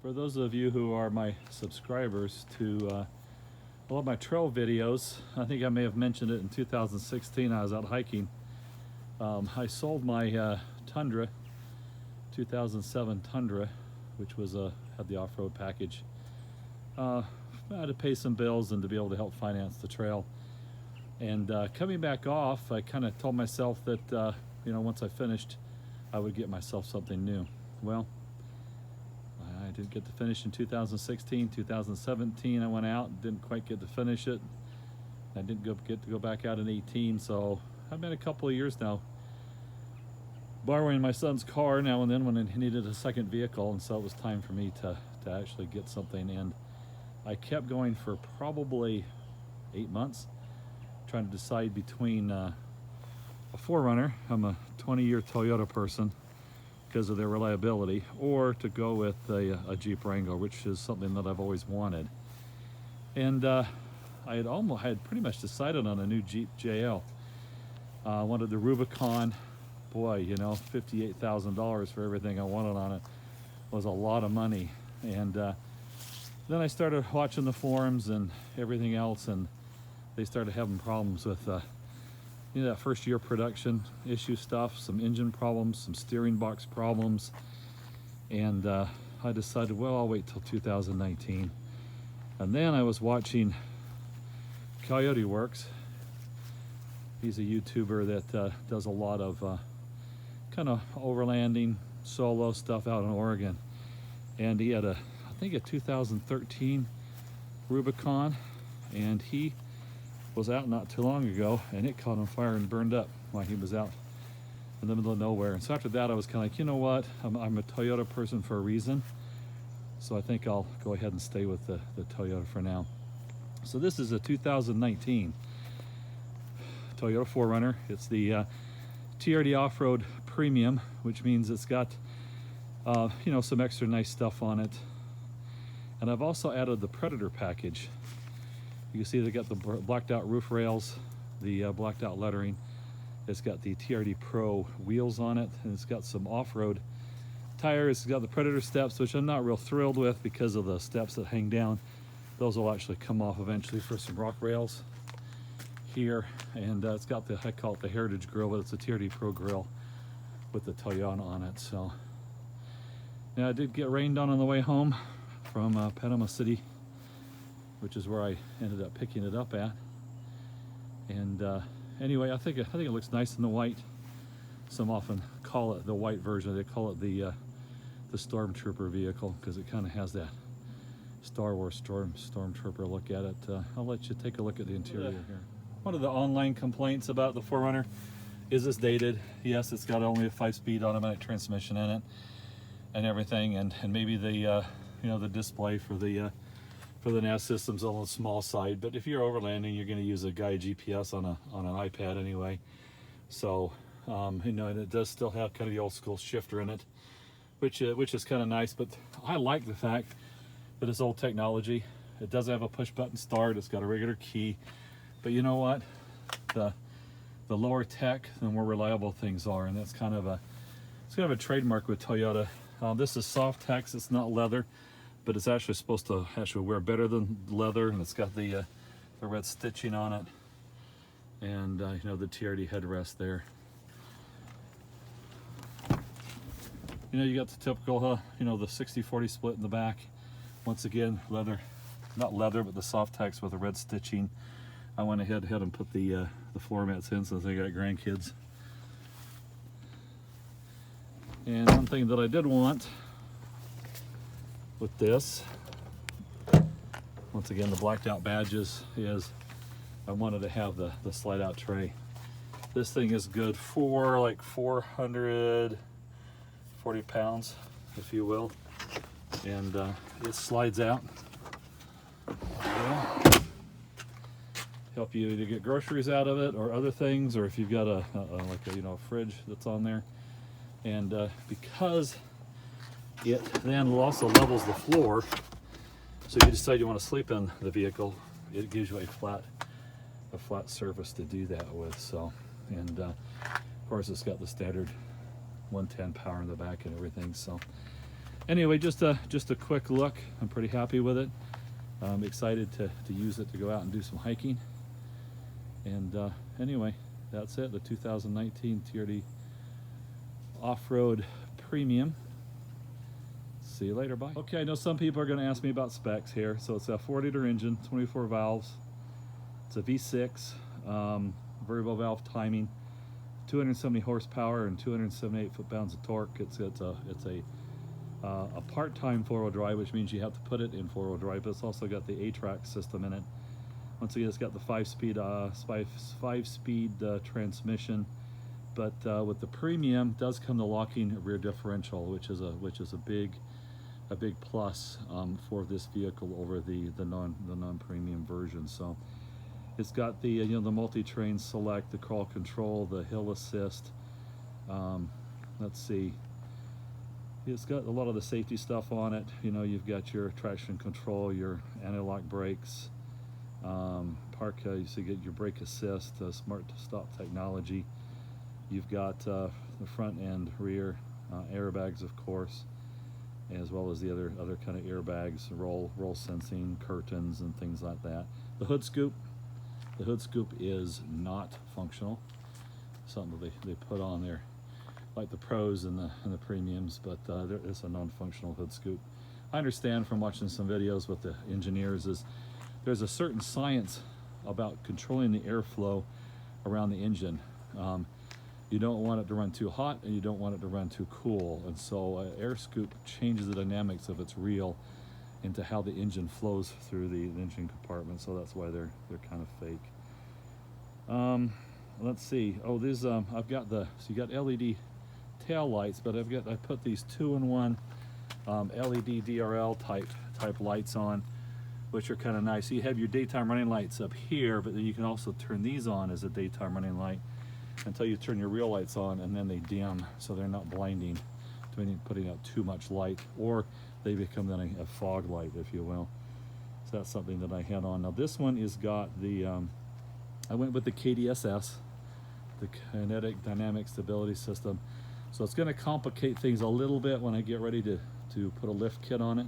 For those of you who are my subscribers to all of my trail videos, I think I may have mentioned it in 2016. I was out hiking. I sold my Tundra, 2007 Tundra, which was had the off-road package. I had to pay some bills and to be able to help finance the trail. And coming back off, I kind of told myself that once I finished, I would get myself something new. Well, I didn't get to finish in 2016. 2017 I went out, didn't quite get to finish it. I didn't get to go back out in 18, so I've been a couple of years now borrowing my son's car now and then when he needed a second vehicle, and so it was time for me to actually get something. And I kept going for probably 8 months trying to decide between a 4Runner, I'm a 20-year Toyota person because of their reliability, or to go with a Jeep Wrangler, which is something that I've always wanted. And I had pretty much decided on a new Jeep JL. I wanted the Rubicon. Boy, $58,000 for everything I wanted on it was a lot of money. And then I started watching the forums and everything else, and they started having problems with that first year production issue stuff, some engine problems, some steering box problems. And I decided, well, I'll wait till 2019. And then I was watching Coyote Works. He's a YouTuber that does a lot of kind of overlanding solo stuff out in Oregon. And he had I think a 2013 Rubicon, and he was out not too long ago, and it caught on fire and burned up while he was out in the middle of nowhere. And so after that, I was kind of like, you know what, I'm a Toyota person for a reason, so I think I'll go ahead and stay with the Toyota for now. So this is a 2019 Toyota 4Runner. It's the TRD Off Road Premium, which means it's got some extra nice stuff on it. And I've also added the Predator package. You can see they got the blacked out roof rails, the blacked out lettering. It's got the TRD Pro wheels on it, and it's got some off-road tires. It's got the Predator steps, which I'm not real thrilled with because of the steps that hang down. Those will actually come off eventually for some rock rails here. And it's got I call it the Heritage Grill, but it's a TRD Pro Grill with the Toyota on it. So now I did get rained on the way home from Panama City, which is where I ended up picking it up at. And anyway, I think it looks nice in the white. Some often call it the white version. They call it the Stormtrooper vehicle because it kind of has that Star Wars Stormtrooper look at it. I'll let you take a look at the interior here. One of the online complaints about the 4Runner is it's dated. Yes, it's got only a 5-speed automatic transmission in it and everything, and maybe the the display for the nav system's on the small side. But if you're overlanding, you're going to use a guide GPS on an iPad anyway. So and it does still have kind of the old school shifter in it, which is kind of nice. But I like the fact that it's old technology. It doesn't have a push button start. It's got a regular key. But you know what? The lower tech, the more reliable things are, and that's kind of a trademark with Toyota. This is soft tex. It's not leather, but it's actually supposed to wear better than leather, and it's got the red stitching on it, and the TRD headrest there. You got the typical the 60-40 split in the back. Once again, leather, not leather, but the soft tex with the red stitching. I went ahead and put the floor mats in since I got grandkids. And one thing that I did want with this, once again, the blacked out badges, is I wanted to have the slide out tray. This thing is good for like 440 pounds, if you will. And it slides out. Help you either get groceries out of it or other things, or if you've got a fridge that's on there. And because it then also levels the floor, so you decide you want to sleep in the vehicle, it gives you a flat surface to do that with. So, and of course it's got the standard 110 power in the back and everything. So Anyway, just a quick look. I'm pretty happy with it. I'm excited to use it to go out and do some hiking. And anyway, that's it, the 2019 TRD Off Road Premium. See you later, bye. Okay, I know some people are going to ask me about specs here. So it's a 4-liter engine, 24 valves. It's a V6, variable valve timing, 270 horsepower and 278 foot-pounds of torque. It's a part-time 4-wheel drive, which means you have to put it in 4-wheel drive, but it's also got the A-Track system in it. Once again, it's got the 5-speed transmission, but with the Premium does come the locking rear differential, which is a big plus for this vehicle over the non-premium version. So it's got the the multi-terrain select, the crawl control, the hill assist. Let's see. It's got a lot of the safety stuff on it. You've got your traction control, your anti-lock brakes, so you get your brake assist, smart stop technology. You've got the front and rear airbags, of course, as well as the other kind of airbags, roll sensing, curtains, and things like that. The hood scoop is not functional. Something that they put on there, like the Pros and the Premiums, but there is a non-functional hood scoop. I understand from watching some videos with the engineers is there's a certain science about controlling the airflow around the engine. You don't want it to run too hot and you don't want it to run too cool, and so air scoop changes the dynamics of its reel into how the engine flows through the engine compartment. So that's why they're kind of fake. Let's see. Oh, these I've got so you got LED tail lights, but I put these 2-in-1 LED DRL type lights on, which are kind of nice. So you have your daytime running lights up here, but then you can also turn these on as a daytime running light until you turn your real lights on, and then they dim, so they're not blinding, putting out too much light, or they become then a fog light, if you will. So that's something that I had on. Now this one is got the, I went with the KDSS, the Kinetic Dynamic Stability System. So it's going to complicate things a little bit when I get ready to put a lift kit on it.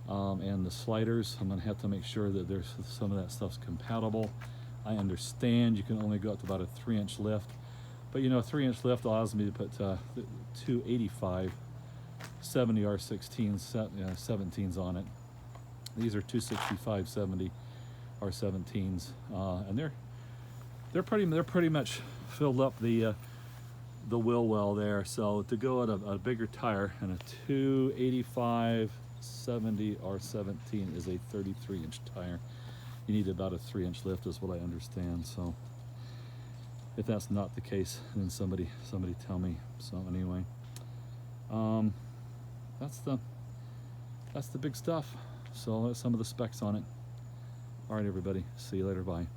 And the sliders, I'm going to have to make sure that there's some of that stuff's compatible. I understand you can only go up to about a 3-inch lift, but a 3-inch lift allows me to put 285 70 R16s 17s on it. These are 265 70 R17s, and they're pretty much filled up the wheel well there. So to go at a bigger tire, and a 285 70 R17 is a 33-inch tire. You need about a 3-inch lift, is what I understand. So if that's not the case, then somebody tell me. So anyway, that's the big stuff. So that's some of the specs on it. All right, everybody. See you later. Bye.